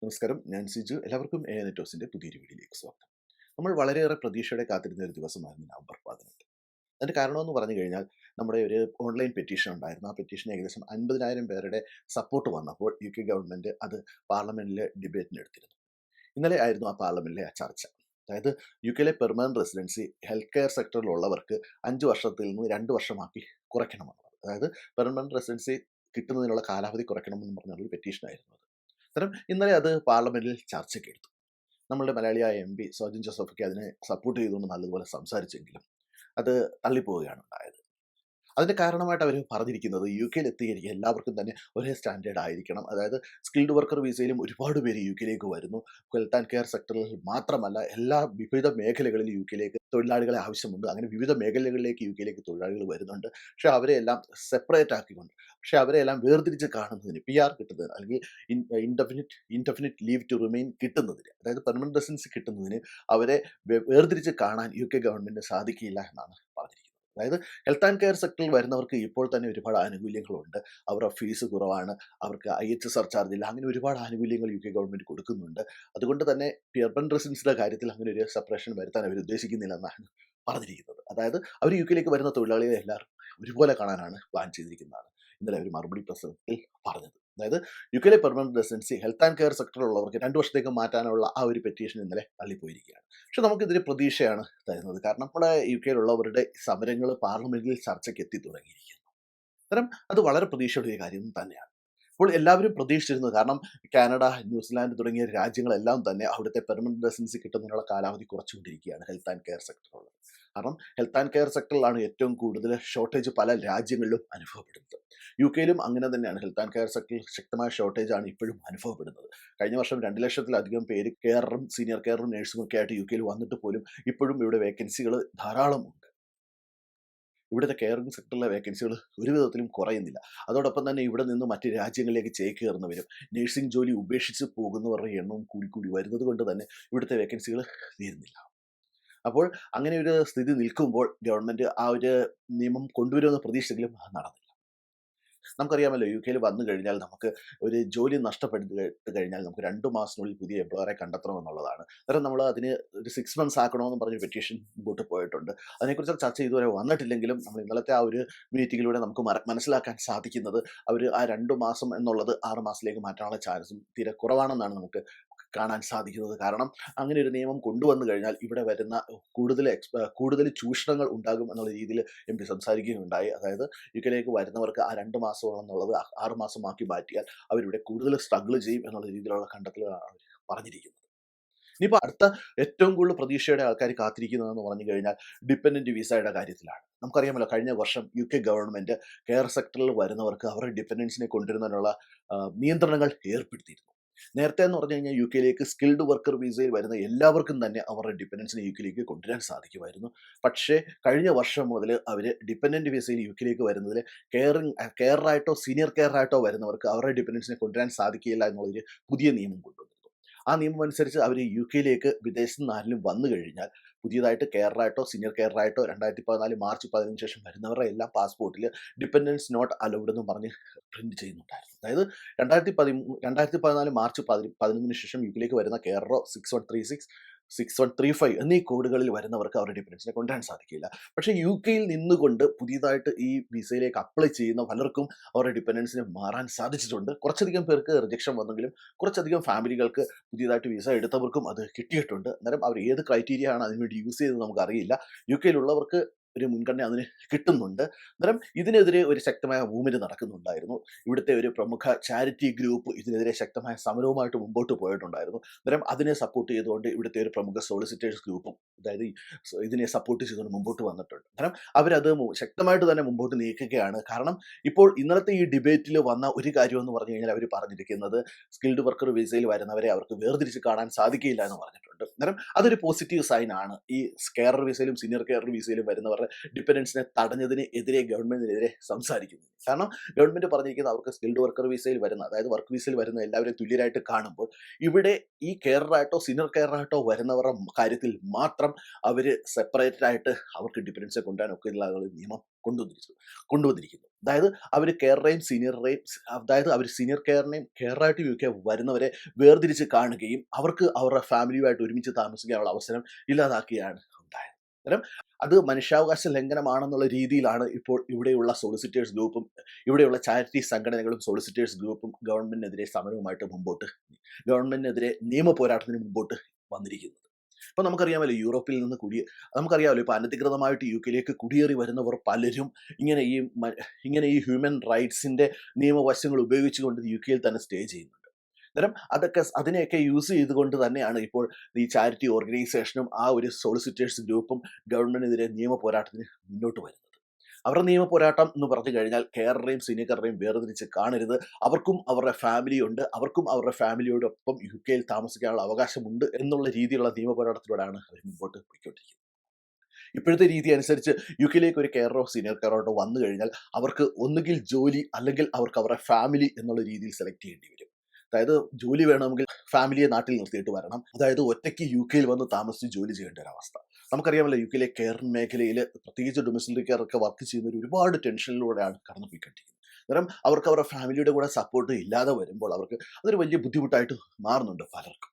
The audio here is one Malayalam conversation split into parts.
നമസ്കാരം, ഞാൻ സിജു. എല്ലാവർക്കും എ നെറ്റോസിന്റെ പുതിയൊരു വീഡിയോയിലേക്ക് സ്വാഗതം. നമ്മൾ വളരെയേറെ പ്രതീക്ഷയോടെ കാത്തിരുന്ന ഒരു ദിവസമായിരുന്നു നവംബർ 18. അതിന്റെ കാരണമെന്ന് പറഞ്ഞു കഴിഞ്ഞാൽ നമ്മുടെ ഒരു ഓൺലൈൻ പെറ്റീഷൻ ഉണ്ടായിരുന്നു. ആ പെറ്റീഷൻ ഏകദേശം 50,000 പേരുടെ സപ്പോർട്ട് വന്നപ്പോൾ UK ഗവൺമെന്റ് അത് പാർലമെന്റിലെ ഡിബേറ്റിന് എടുത്തിരുന്നു. ഇന്നലെ ആയിരുന്നു ആ പാർലമെന്റിലെ ആ ചർച്ച. അതായത് യുകെയിലെ പെർമനന്റ് റെസിഡൻസി ഹെൽത്ത് കെയർ സെക്ടറിലുള്ളവർക്ക് 5 വർഷത്തിൽ നിന്ന് 2 വർഷമാക്കി കുറയ്ക്കണമെന്നുള്ളത്. അതായത് പെർമനന്റ് റെസിഡൻസി കിട്ടുന്നതിനുള്ള കാലാവധി കുറയ്ക്കണമെന്ന് പറഞ്ഞുള്ള ഒരു പെറ്റീഷനായിരുന്നു അത്. അത്തരം ഇന്നലെ അത് പാർലമെന്റിൽ ചർച്ചയ്ക്കെടുത്തു. നമ്മളുടെ മലയാളിയായ MP സോജൻ ജോസഫൊക്കെ അതിനെ സപ്പോർട്ട് ചെയ്തുകൊണ്ട് നല്ലതുപോലെ സംസാരിച്ചെങ്കിലും അത് തള്ളിപ്പോവുകയാണ് ഉണ്ടായത്. അതിന്റെ കാരണമായിട്ട് അവർ പറഞ്ഞിരിക്കുന്നത് UK എത്തിയിരിക്കുക എല്ലാവർക്കും തന്നെ ഒരേ സ്റ്റാൻഡേർഡ് ആയിരിക്കണം. അതായത് സ്കിൽഡ് വർക്കർ വിസയിലും ഒരുപാട് പേര് UK വരുന്നു. ഹെൽത്ത് ആൻഡ് കെയർ സെക്ടറിൽ മാത്രമല്ല എല്ലാ വിവിധ മേഖലകളിൽ UK തൊഴിലാളികളെ ആവശ്യമുണ്ട്. അങ്ങനെ വിവിധ മേഖലകളിലേക്ക് UK തൊഴിലാളികൾ വരുന്നുണ്ട്. പക്ഷെ അവരെയെല്ലാം സെപ്പറേറ്റ് ആക്കിക്കൊണ്ട്, പക്ഷെ അവരെല്ലാം വേർതിരിച്ച് കാണുന്നതിന് PR കിട്ടുന്നതിന് അല്ലെങ്കിൽ ഇൻഡെഫിനിറ്റ് ലീവ് ടു റിമെയിൻ കിട്ടുന്നതിന്, അതായത് പെർമനന്റ് റെസിഡൻസി കിട്ടുന്നതിന് അവരെ വേർതിരിച്ച് കാണാൻ UK ഗവൺമെന്റിന് സാധിക്കില്ല എന്നാണ് പറഞ്ഞിരിക്കുന്നത്. അതായത് ഹെൽത്ത് ആൻഡ് കെയർ സെക്ടറിൽ വരുന്നവർക്ക് ഇപ്പോൾ തന്നെ ഒരുപാട് ആനുകൂല്യങ്ങളുണ്ട്. അവരുടെ ഫീസ് കുറവാണ്, അവർക്ക് IH സർചാർജ് ഇല്ല, അങ്ങനെ ഒരുപാട് ആനുകൂല്യങ്ങൾ UK ഗവൺമെന്റ് കൊടുക്കുന്നുണ്ട്. അതുകൊണ്ട് തന്നെ പെർമനന്റ് റെസിഡൻസിന്റെ കാര്യത്തിൽ അങ്ങനെ ഒരു സെപ്പറേഷൻ വരുത്താൻ അവർ ഉദ്ദേശിക്കുന്നില്ലെന്നാണ് പറഞ്ഞിരിക്കുന്നത്. അതായത് അവർ UK വരുന്ന തൊഴിലാളികളെ എല്ലാവരും ഒരുപോലെ കാണാനാണ് പ്ലാൻ ചെയ്തിരിക്കുന്നതാണ് ഇന്നലെ അവർ മറുപടി പ്രസംഗത്തിൽ പറഞ്ഞത്. അതായത് UK permanent residency health and care സെക്ടറിലുള്ളവർക്ക് 2 വർഷത്തേക്ക് മാറ്റാനുള്ള ആ ഒരു പെറ്റീഷൻ ഇന്നലെ തള്ളിപ്പോയിരിക്കുകയാണ്. പക്ഷെ നമുക്കിതിൽ പ്രതീക്ഷയാണ് തരുന്നത്. കാരണം നമ്മുടെ UK സമരങ്ങൾ പാർലമെന്റിൽ ചർച്ചയ്ക്ക് എത്തി തുടങ്ങിയിരിക്കുന്നു. അത്തരം അത് വളരെ പ്രതീക്ഷയുടെ ഒരു കാര്യം തന്നെയാണ്. അപ്പോൾ എല്ലാവരും പ്രതീക്ഷിച്ചിരുന്നു. കാരണം കാനഡ, ന്യൂസിലാൻഡ് തുടങ്ങിയ രാജ്യങ്ങളെല്ലാം തന്നെ അവിടുത്തെ പെർമനന്റ് റെസിഡൻസി കിട്ടുന്നതിനുള്ള കാലാവധി കുറച്ചുകൊണ്ടിരിക്കുകയാണ് ഹെൽത്ത് ആൻഡ് കെയർ സെക്ടറിലുള്ളത്. കാരണം ഹെൽത്ത് ആൻഡ് കെയർ സെക്ടറിലാണ് ഏറ്റവും കൂടുതൽ ഷോർട്ടേജ് പല രാജ്യങ്ങളിലും അനുഭവപ്പെടുന്നത്. UK അങ്ങനെ തന്നെയാണ്. ഹെൽത്ത് ആൻഡ് കെയർ സെക്ടറിൽ ശക്തമായ ഷോർട്ടേജ് ആണ് ഇപ്പോഴും അനുഭവപ്പെടുന്നത്. കഴിഞ്ഞ വർഷം 2 ലക്ഷത്തിലധികം പേര് കെയറും സീനിയർ കെയറും നഴ്സും ഒക്കെ ആയിട്ട് UK വന്നിട്ട് പോലും ഇപ്പോഴും ഇവിടെ വേക്കൻസികൾ ധാരാളമുണ്ട്. ഇവിടുത്തെ കെയറിംഗ് സെക്ടറിലെ വേക്കൻസികൾ ഒരു വിധത്തിലും കുറയുന്നില്ല. അതോടൊപ്പം തന്നെ ഇവിടെ നിന്ന് മറ്റ് രാജ്യങ്ങളിലേക്ക് ചേക്കേറുന്നവരും നഴ്സിംഗ് ജോലി ഉപേക്ഷിച്ച് പോകുന്നവരുടെ എണ്ണവും കൂടി വരുന്നത് കൊണ്ട് തന്നെ ഇവിടുത്തെ വേക്കൻസികൾ തീരുന്നില്ല. അപ്പോൾ അങ്ങനെ ഒരു സ്ഥിതി നിൽക്കുമ്പോൾ ഗവൺമെന്റ് ആ ഒരു നിയമം കൊണ്ടുവരുമെന്ന് പ്രതീക്ഷിച്ചെങ്കിലും അത് നടന്നില്ല. നമുക്കറിയാമല്ലോ UK വന്നു കഴിഞ്ഞാൽ നമുക്ക് ഒരു ജോലി നഷ്ടപ്പെട്ട് കഴിഞ്ഞാൽ നമുക്ക് 2 മാസത്തിനുള്ളിൽ പുതിയ എംപ്ലോയറെ കണ്ടെത്തണമെന്നുള്ളതാണ്. അന്നേരം നമ്മൾ അതിന് ഒരു 6 മന്ത്സ് ആക്കണമെന്ന് പറഞ്ഞ് പെറ്റീഷൻ മുമ്പോട്ട് പോയിട്ടുണ്ട്. അതിനെക്കുറിച്ച് ചർച്ച ഇതുവരെ വന്നിട്ടില്ലെങ്കിലും നമ്മൾ ഇന്നലത്തെ ആ ഒരു മീറ്റിങ്ങിലൂടെ നമുക്ക് മനസ്സിലാക്കാൻ സാധിക്കുന്നത് അവർ ആ 2 മാസം എന്നുള്ളത് 6 മാസത്തിലേക്ക് മാറ്റാനുള്ള ചാൻസും തീരെ കുറവാണെന്നാണ് നമുക്ക് കാണാൻ സാധിക്കുന്നത്. കാരണം അങ്ങനെ ഒരു നിയമം കൊണ്ടുവന്നു കഴിഞ്ഞാൽ ഇവിടെ വരുന്ന കൂടുതൽ ചൂഷണങ്ങൾ ഉണ്ടാകും എന്നുള്ള രീതിയിൽ MP സംസാരിക്കുകയുണ്ടായി. അതായത് UK വരുന്നവർക്ക് ആ 2 മാസം എന്നുള്ളത് 6 മാസമാക്കി മാറ്റിയാൽ അവരിവിടെ കൂടുതൽ സ്ട്രഗിൾ ചെയ്യും എന്നുള്ള രീതിയിലുള്ള കണ്ടെത്തലുകളാണ് അവർ പറഞ്ഞിരിക്കുന്നത്. ഇനിയിപ്പോൾ അടുത്ത ഏറ്റവും കൂടുതൽ പ്രതീക്ഷയോടെ ആൾക്കാർ കാത്തിരിക്കുന്നതെന്ന് പറഞ്ഞു കഴിഞ്ഞാൽ ഡിപ്പെൻഡന്റ് വിസയുടെ കാര്യത്തിലാണ്. നമുക്കറിയാമല്ലോ കഴിഞ്ഞ വർഷം UK ഗവൺമെന്റ് കെയർ സെക്ടറിൽ വരുന്നവർക്ക് അവരുടെ ഡിപ്പെൻഡൻസിനെ കൊണ്ടുവരുന്നതിനുള്ള നിയന്ത്രണങ്ങൾ ഏർപ്പെടുത്തിയിരുന്നു. നേരത്തെ എന്ന് പറഞ്ഞു കഴിഞ്ഞാൽ UK സ്കിൽഡ് വർക്കർ വിസയിൽ വരുന്ന എല്ലാവർക്കും തന്നെ അവരുടെ ഡിപ്പെൻഡൻസിനെ UK കൊണ്ടുവരാൻ സാധിക്കുമായിരുന്നു. പക്ഷേ കഴിഞ്ഞ വർഷം മുതൽ അവർ ഡിപ്പെൻഡന്റ് വിസയിൽ UK വരുന്നതിൽ കെയറായിട്ടോ സീനിയർ കെയറായിട്ടോ വരുന്നവർക്ക് അവരുടെ ഡിപ്പെൻഡൻസിനെ കൊണ്ടുവരാൻ സാധിക്കില്ല എന്നുള്ളൊരു പുതിയ നിയമം കൊണ്ടുവന്നു. ആ നിയമം അനുസരിച്ച് അവർ UK വിദേശത്ത് നിന്ന് ആരെങ്കിലും വന്നു കഴിഞ്ഞാൽ പുതിയതായിട്ട് കെയറായിട്ടോ സീനിയർ കെയറായിട്ടോ 2014 മാർച്ച് 15 ശേഷം വരുന്നവരുടെ എല്ലാം പാസ്പോർട്ടിൽ ഡിപ്പെൻഡൻസ് നോട്ട് അലൗഡ് എന്ന് പറഞ്ഞ് പ്രിന്റ് ചെയ്യുന്നുണ്ടായിരുന്നു. അതായത് 2014 മാർച്ച് 11 ശേഷം UK വരുന്ന കെയറോ 6136 6135 എന്നീ കോഡുകളിൽ വരുന്നവർക്ക് അവരുടെ ഡിപ്പെൻഡൻസിനെ കൊണ്ടുവരാൻ സാധിക്കില്ല. പക്ഷേ UK നിന്നുകൊണ്ട് പുതിയതായിട്ട് ഈ വിസയിലേക്ക് അപ്ലൈ ചെയ്യുന്ന പലർക്കും അവരുടെ ഡിപ്പെൻഡൻസിനെ മാറാൻ സാധിച്ചിട്ടുണ്ട്. കുറച്ചധികം പേർക്ക് റിജക്ഷൻ വന്നെങ്കിലും കുറച്ചധികം ഫാമിലികൾക്ക് പുതിയതായിട്ട് വിസ എടുത്തവർക്കും അത് കിട്ടിയിട്ടുണ്ട്. അന്നേരം അവർ ഏത് ക്രൈറ്റീരിയ ആണ് അതിനുവേണ്ടി യൂസ് ചെയ്തത് നമുക്കറിയില്ല. UK ഒരു മുൻഗണന അതിന് കിട്ടുന്നുണ്ട്. അന്നേരം ഇതിനെതിരെ ഒരു ശക്തമായ മൂവ്മെന്റ് നടക്കുന്നുണ്ടായിരുന്നു. ഇവിടുത്തെ ഒരു പ്രമുഖ ചാരിറ്റി ഗ്രൂപ്പ് ഇതിനെതിരെ ശക്തമായ സമരവുമായിട്ട് മുമ്പോട്ട് പോയിട്ടുണ്ടായിരുന്നു. അന്നേരം അതിനെ സപ്പോർട്ട് ചെയ്തുകൊണ്ട് ഇവിടുത്തെ ഒരു പ്രമുഖ സോളിസിറ്റേഴ്സ് ഗ്രൂപ്പും അതായത് ഇതിനെ സപ്പോർട്ട് ചെയ്തുകൊണ്ട് മുമ്പോട്ട് വന്നിട്ടുണ്ട്. അന്നേരം അവരത് ശക്തമായിട്ട് തന്നെ മുമ്പോട്ട് നീക്കുകയാണ്. കാരണം ഇപ്പോൾ ഇന്നലത്തെ ഈ ഡിബേറ്റിൽ വന്ന ഒരു കാര്യം എന്ന് പറഞ്ഞു കഴിഞ്ഞാൽ അവർ പറഞ്ഞിരിക്കുന്നത് സ്കിൽഡ് വർക്കർ വിസയിൽ വരുന്നവരെ അവർക്ക് വേർതിരിച്ച് കാണാൻ സാധിക്കില്ല എന്ന് പറഞ്ഞിട്ടുണ്ട്. അന്നേരം അതൊരു പോസിറ്റീവ് സൈൻ ആണ്. ഈ കെയർ വിസയിലും സീനിയർ കെയർ വിസയിലും വരുന്നവരുടെ ഡിപ്പെൻഡൻസിനെ തടഞ്ഞതിന് എതിരെ ഗവൺമെന്റിനെതിരെ സംസാരിക്കുന്നത്. കാരണം ഗവൺമെന്റ് പറഞ്ഞിരിക്കുന്നത് അവർക്ക് സ്കിൽഡ് വർക്കർ വിസയിൽ വരുന്ന, അതായത് വർക്ക് വിസയിൽ വരുന്ന എല്ലാവരെയും തുല്യരായിട്ട് കാണുമ്പോൾ ഇവിടെ ഈ കെയറായിട്ടോ സീനിയർ കെയറായിട്ടോ വരുന്നവരുടെ കാര്യത്തിൽ മാത്രം അവർ സെപ്പറേറ്റഡ് ആയിട്ട് അവർക്ക് ഡിപ്പെൻഡൻസിനെ കൊണ്ടുവരാൻ ഒക്കെ ഉള്ള ഒരു നിയമം കൊണ്ടുവന്നിരിക്കുന്നു. അതായത് അവർ കെയറിനെയും സീനിയറിനെയും, അതായത് അവർ സീനിയർ കെയറിനെയും കെയറായിട്ട് യു കെ വരുന്നവരെ വേർതിരിച്ച് കാണുകയും അവർക്ക് അവരുടെ ഫാമിലിയുമായിട്ട് ഒരുമിച്ച് താമസിക്കാനുള്ള അവസരം ഇല്ലാതാക്കുകയാണ് ഉണ്ടായത്. അന്നേരം അത് മനുഷ്യാവകാശ ലംഘനമാണെന്നുള്ള രീതിയിലാണ് ഇപ്പോൾ ഇവിടെയുള്ള സോളിസിറ്റേഴ്സ് ഗ്രൂപ്പും ഇവിടെയുള്ള ചാരിറ്റി സംഘടനകളും സോളിസിറ്റേഴ്സ് ഗ്രൂപ്പും ഗവൺമെന്റിനെതിരെ സമരവുമായിട്ട് ഗവൺമെന്റിനെതിരെ നിയമ പോരാട്ടത്തിന് മുമ്പോട്ട് വന്നിരിക്കുന്നത്. ഇപ്പൊ നമുക്കറിയാമല്ലോ, യൂറോപ്പിൽ നിന്ന് നമുക്കറിയാമല്ലോ, ഇപ്പൊ അനധികൃതമായിട്ട് യു കെയിലേക്ക് കുടിയേറി വരുന്നവർ പലരും ഇങ്ങനെ ഈ ഹ്യൂമൻ റൈറ്റ്സിന്റെ നിയമവശങ്ങൾ ഉപയോഗിച്ചുകൊണ്ട് യു കെയിൽ തന്നെ സ്റ്റേ ചെയ്യുന്നുണ്ട്. അന്നേരം അതിനെയൊക്കെ യൂസ് ചെയ്തുകൊണ്ട് തന്നെയാണ് ഇപ്പോൾ ഈ ചാരിറ്റി ഓർഗനൈസേഷനും ആ ഒരു സോളിസിറ്റേഴ്സ് ഗ്രൂപ്പും ഗവൺമെന്റിനെതിരെ നിയമ പോരാട്ടത്തിന് മുന്നോട്ട് വരുന്നത്. അവരുടെ നിയമ പോരാട്ടം എന്ന് പറഞ്ഞു കഴിഞ്ഞാൽ കെയറിനെയും സീനിയറിനെയും വേർതിരിച്ച് കാണരുത്, അവർക്കും അവരുടെ ഫാമിലി ഉണ്ട്, അവർക്കും അവരുടെ ഫാമിലിയോടൊപ്പം യു കെയിൽ താമസിക്കാനുള്ള അവകാശമുണ്ട് എന്നുള്ള രീതിയിലുള്ള നിയമ പോരാട്ടത്തിലൂടെയാണ് അവർ മുമ്പോട്ട് പോയിക്കൊണ്ടിരിക്കുന്നത്. ഇപ്പോഴത്തെ രീതി അനുസരിച്ച് യു കെയിലേക്ക് ഒരു കെയറോ സീനിയർ കെയറോ വന്നു കഴിഞ്ഞാൽ അവർക്ക് ഒന്നുകിൽ ജോലി അല്ലെങ്കിൽ അവർക്ക് അവരുടെ ഫാമിലി എന്നുള്ള രീതിയിൽ സെലക്ട് ചെയ്യേണ്ടി വരും. അതായത് ജോലി വേണമെങ്കിൽ ഫാമിലിയെ നാട്ടിൽ നിർത്തിയിട്ട് വരണം, അതായത് ഒറ്റയ്ക്ക് യു കെയിൽ വന്ന് താമസിച്ച് ജോലി ചെയ്യേണ്ട ഒരു അവസ്ഥ. നമുക്കറിയാമല്ലോ, യു കെയിലെ കെയർ മേഖലയിൽ പ്രത്യേകിച്ച് ഡൊമിസിലറി കെയർ ഒക്കെ വർക്ക് ചെയ്യുന്നവർ ഒരുപാട് ടെൻഷനിലൂടെയാണ് കടന്നു പോയിക്കൊണ്ടിരിക്കുന്നത്. അന്നേരം അവർക്ക് അവരുടെ ഫാമിലിയുടെ കൂടെ സപ്പോർട്ട് ഇല്ലാതെ വരുമ്പോൾ അവർക്ക് അതൊരു വലിയ ബുദ്ധിമുട്ടായിട്ട് മാറുന്നുണ്ട് പലർക്കും.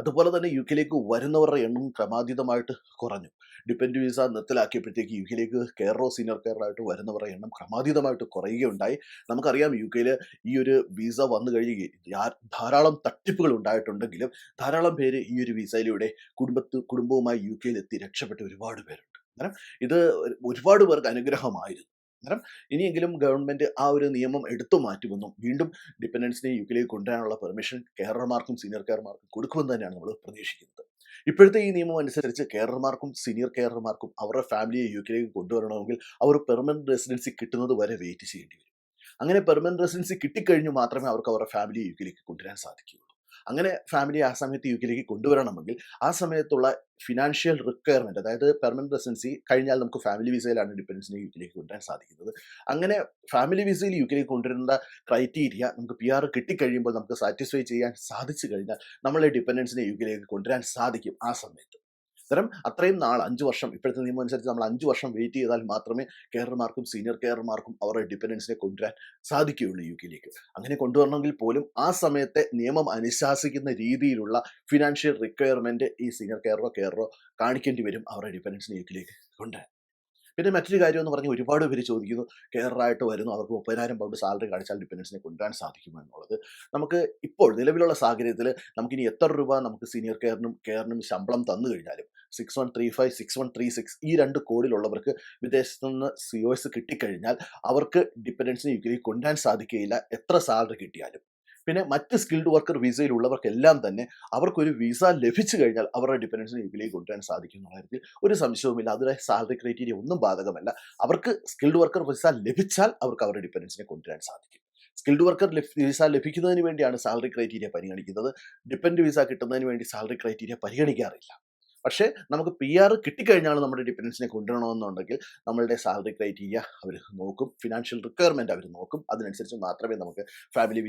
അതുപോലെ തന്നെ യു കെയിലേക്ക് വരുന്നവരുടെ എണ്ണം ക്രമാതീതമായിട്ട് കുറഞ്ഞു. ഡിപ്പെൻഡ് വിസ നിർത്തലാക്കിയപ്പോഴത്തേക്ക് യു കെയിലേക്ക് കെയറോ സീനിയർ കെയറായിട്ട് വരുന്നവരുടെ എണ്ണം ക്രമാതീതമായിട്ട് കുറയുകയുണ്ടായി. നമുക്കറിയാം, യു കെയിൽ ഈ ഒരു വിസ വന്നു കഴിഞ്ഞ് ധാരാളം തട്ടിപ്പുകൾ ഉണ്ടായിട്ടുണ്ടെങ്കിലും ധാരാളം പേര് ഈ ഒരു വിസയിലൂടെ കുടുംബവുമായി യു കെയിൽ എത്തി രക്ഷപ്പെട്ട ഒരുപാട് പേരുണ്ട്. കാരണം ഇത് ഒരുപാട് പേർക്ക് അനുഗ്രഹമായിരുന്നു. അന്നേരം ഇനിയെങ്കിലും ഗവൺമെന്റ് ആ ഒരു നിയമം എടുത്തു മാറ്റുമെന്നും വീണ്ടും ഡിപ്പെൻഡൻസിനെ യു കെയിലേക്ക് കൊണ്ടുവരാനുള്ള പെർമിഷൻ കെയറർമാർക്കും സീനിയർ കെയർമാർക്കും കൊടുക്കുമെന്ന് തന്നെയാണ് നമ്മൾ പ്രതീക്ഷിക്കുന്നത്. ഇപ്പോഴത്തെ ഈ നിയമം അനുസരിച്ച് കെയറർമാർക്കും സീനിയർ കെയർമാർക്കും അവരുടെ ഫാമിലിയെ യു കെയിലേക്ക് കൊണ്ടുവരണമെങ്കിൽ അവർ പെർമനന്റ് റെസിഡൻസി കിട്ടുന്നത് വരെ വെയിറ്റ് ചെയ്യേണ്ടി വരും. അങ്ങനെ പെർമനന്റ് റെസിഡൻസി കിട്ടിക്കഴിഞ്ഞു മാത്രമേ അവർക്ക് അവരുടെ ഫാമിലിയെ യു കെയിലേക്ക് കൊണ്ടുവരാൻ സാധിക്കുകയുള്ളൂ. അങ്ങനെ ഫാമിലി ആ സമയത്ത് യു കെയിലേക്ക് കൊണ്ടുവരണമെങ്കിൽ ആ സമയത്തുള്ള ഫിനാൻഷ്യൽ റിക്വയർമെന്റ്, അതായത് പെർമനന്റ് റെസിഡൻസി കഴിഞ്ഞാൽ നമുക്ക് ഫാമിലി വിസയിലാണ് ഡിപ്പെൻഡൻസിനെ യു കെയിലേക്ക് കൊണ്ടുവരാൻ സാധിക്കുന്നത്. അങ്ങനെ ഫാമിലി വിസയിൽ യു കെയിലേക്ക് കൊണ്ടുവരേണ്ട ക്രൈറ്റീരിയ നമുക്ക് PR കിട്ടിക്കഴിയുമ്പോൾ നമുക്ക് സാറ്റിസ്ഫൈ ചെയ്യാൻ സാധിച്ചു കഴിഞ്ഞാൽ നമ്മളെ ഡിപ്പെൻഡൻസിനെ യു കെയിലേക്ക് കൊണ്ടുവരാൻ സാധിക്കും ആ സമയത്ത്. അത്രയും നാൾ 5 വർഷം, ഇപ്പോഴത്തെ നിയമം അനുസരിച്ച് നമ്മൾ 5 വർഷം വെയിറ്റ് ചെയ്താൽ മാത്രമേ കെയർമാർക്കും സീനിയർ കെയർമാർക്കും അവരുടെ ഡിപ്പെൻഡൻസിനെ കൊണ്ടുവരാൻ സാധിക്കുകയുള്ളൂ യു കെയിലേക്ക്. അങ്ങനെ കൊണ്ടുവരണമെങ്കിൽ പോലും ആ സമയത്തെ നിയമം അനുശാസിക്കുന്ന രീതിയിലുള്ള ഫിനാൻഷ്യൽ റിക്വയർമെന്റ് ഈ സീനിയർ കെയറോ കാണിക്കേണ്ടി വരും അവരുടെ ഡിപ്പെൻഡൻസിനെ യു കെയിലേക്ക് കൊണ്ടുവരാൻ. പിന്നെ മറ്റൊരു കാര്യം എന്ന് പറഞ്ഞാൽ ഒരുപാട് പേര് ചോദിക്കുന്നു, കെയറായിട്ട് വരുന്നു, അവർക്ക് 30,000 പൗണ്ട് സാലറി കാണിച്ചാൽ ഡിപ്പെൻഡൻസിനെ കൊണ്ടുവരാൻ സാധിക്കുമോ എന്നുള്ളത്. നമുക്ക് ഇപ്പോൾ നിലവിലുള്ള സാഹചര്യത്തിൽ നമുക്കിനി എത്ര രൂപ നമുക്ക് സീനിയർ കെയറിനും ശമ്പളം തന്നു കഴിഞ്ഞാലും 6135 6136 ഈ 2 കോഡിലുള്ളവർക്ക് വിദേശത്തു നിന്ന് COS കിട്ടിക്കഴിഞ്ഞാൽ അവർക്ക് ഡിപ്പെൻഡൻസിനെ യു കെയിലേക്ക് കൊണ്ടുവരാൻ സാധിക്കുകയില്ല, എത്ര സാലറി കിട്ടിയാലും. പിന്നെ മറ്റ് സ്കിൽഡ് വർക്കർ വിസയിലുള്ളവർക്കെല്ലാം തന്നെ അവർക്കൊരു വിസ ലഭിച്ചു കഴിഞ്ഞാൽ അവരുടെ ഡിപ്പെൻഡൻസിനെ യു കെയിലേക്ക് കൊണ്ടുവരാൻ സാധിക്കും എന്നുള്ള കാര്യത്തിൽ ഒരു സംശയവുമില്ല. അതിലെ സാലറി ക്രൈറ്റീരിയ ഒന്നും ബാധകമല്ല. അവർക്ക് സ്കിൽഡ് വർക്കർ വിസ ലഭിച്ചാൽ അവർക്ക് അവരുടെ ഡിപ്പെൻഡൻസിനെ കൊണ്ടുവരാൻ സാധിക്കും. സ്കിൽഡ് വർക്കർ വിസ ലഭിക്കുന്നതിന് വേണ്ടിയാണ് സാലറി ക്രൈറ്റീരിയ പരിഗണിക്കുന്നത്. ഡിപ്പെൻഡ് വിസ കിട്ടുന്നതിന് വേണ്ടി സാലറി ക്രൈറ്റീരിയ പരിഗണിക്കാറില്ല. പക്ഷേ നമുക്ക് PR കിട്ടിക്കഴിഞ്ഞാൽ നമ്മുടെ ഡിപ്പെൻഡൻസിനെ കൊണ്ടുവരണമെന്നുണ്ടെങ്കിൽ നമ്മളുടെ സാലറി ക്രൈറ്റീരിയ അവർ നോക്കും, ഫിനാൻഷ്യൽ റിക്വയർമെന്റ് അവർ നോക്കും. അതിനനുസരിച്ച് മാത്രമേ നമുക്ക് ഫാമിലി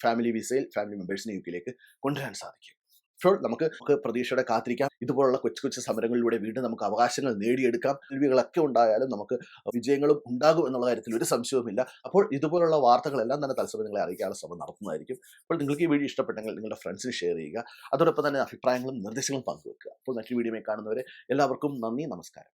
ഫാമിലി മെമ്പേഴ്സിനെ യു കെയിലേക്ക് കൊണ്ടുവരാൻ സാധിക്കും. അപ്പോൾ നമുക്ക് പ്രതീക്ഷയോടെ കാത്തിരിക്കാം. ഇതുപോലുള്ള കൊച്ചു കൊച്ചു സമരങ്ങളിലൂടെ വീണ്ടും നമുക്ക് അവകാശങ്ങൾ നേടിയെടുക്കാം. തോൽവികളൊക്കെ ഉണ്ടായാലും നമുക്ക് വിജയങ്ങളും ഉണ്ടാകും എന്നുള്ള കാര്യത്തിൽ ഒരു സംശയവുമില്ല. അപ്പോൾ ഇതുപോലുള്ള വാർത്തകളെല്ലാം തന്നെ തത്സമയം നിങ്ങളെ അറിയിക്കാനുള്ള ശ്രമം നടത്തുന്നതായിരിക്കും. അപ്പോൾ നിങ്ങൾക്ക് ഈ വീഡിയോ ഇഷ്ടപ്പെട്ടെങ്കിൽ നിങ്ങളുടെ ഫ്രണ്ട്സിന് ഷെയർ ചെയ്യുക. അതോടൊപ്പം തന്നെ അഭിപ്രായങ്ങളും നിർദ്ദേശങ്ങളും പങ്കുവെക്കുക. അപ്പോൾ മറ്റൊരു വീഡിയോയിൽ കാണുന്നവരെ എല്ലാവർക്കും നന്ദി, നമസ്കാരം.